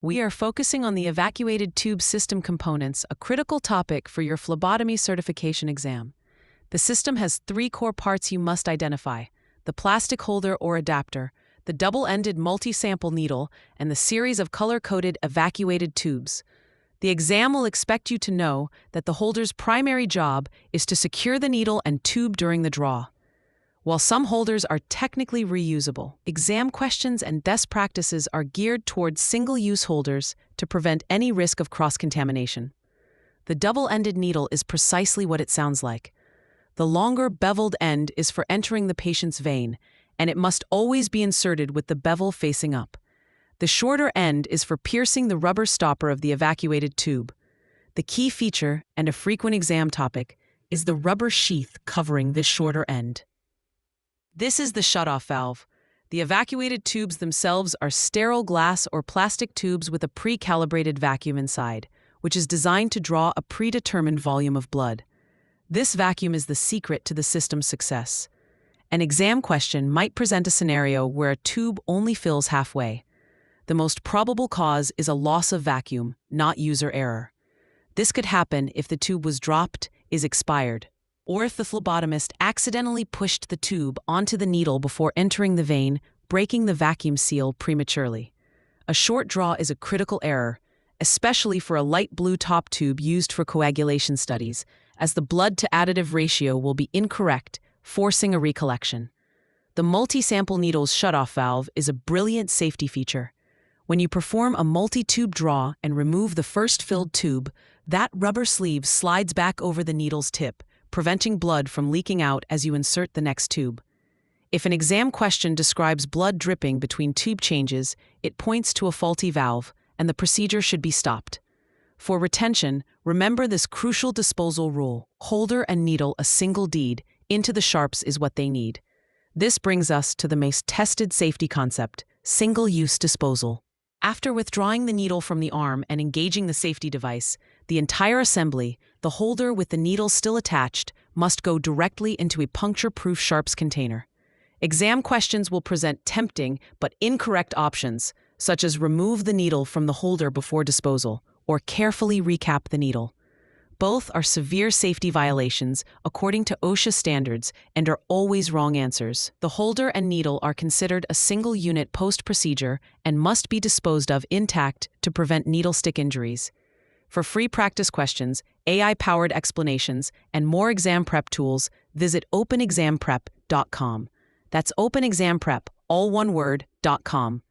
We are focusing on the evacuated tube system components, a critical topic for your phlebotomy certification exam. The system has three core parts you must identify: the plastic holder or adapter, the double-ended multi-sample needle, and the series of color-coded evacuated tubes. The exam will expect you to know that the holder's primary job is to secure the needle and tube during the draw. While some holders are technically reusable, exam questions and best practices are geared towards single-use holders to prevent any risk of cross-contamination. The double-ended needle is precisely what it sounds like. The longer beveled end is for entering the patient's vein, and it must always be inserted with the bevel facing up. The shorter end is for piercing the rubber stopper of the evacuated tube. The key feature, and a frequent exam topic, is the rubber sheath covering this shorter end. This is the shutoff valve. The evacuated tubes themselves are sterile glass or plastic tubes with a pre-calibrated vacuum inside, which is designed to draw a predetermined volume of blood. This vacuum is the secret to the system's success. An exam question might present a scenario where a tube only fills halfway. The most probable cause is a loss of vacuum, not user error. This could happen if the tube was dropped, is expired, or if the phlebotomist accidentally pushed the tube onto the needle before entering the vein, breaking the vacuum seal prematurely. A short draw is a critical error, especially for a light blue top tube used for coagulation studies, as the blood-to-additive ratio will be incorrect, forcing a recollection. The multi-sample needle's shutoff valve is a brilliant safety feature. When you perform a multi-tube draw and remove the first filled tube, that rubber sleeve slides back over the needle's tip, preventing blood from leaking out as you insert the next tube. If an exam question describes blood dripping between tube changes, it points to a faulty valve, and the procedure should be stopped. For retention, remember this crucial disposal rule: holder and needle a single deed, into the sharps is what they need. This brings us to the most tested safety concept: single-use disposal. After withdrawing the needle from the arm and engaging the safety device, the entire assembly, the holder with the needle still attached, must go directly into a puncture-proof sharps container. Exam questions will present tempting but incorrect options, such as remove the needle from the holder before disposal, or carefully recap the needle. Both are severe safety violations according to OSHA standards and are always wrong answers. The holder and needle are considered a single unit post-procedure and must be disposed of intact to prevent needle stick injuries. For free practice questions, AI-powered explanations, and more exam prep tools, visit openexamprep.com. That's openexamprep, all one word, .com.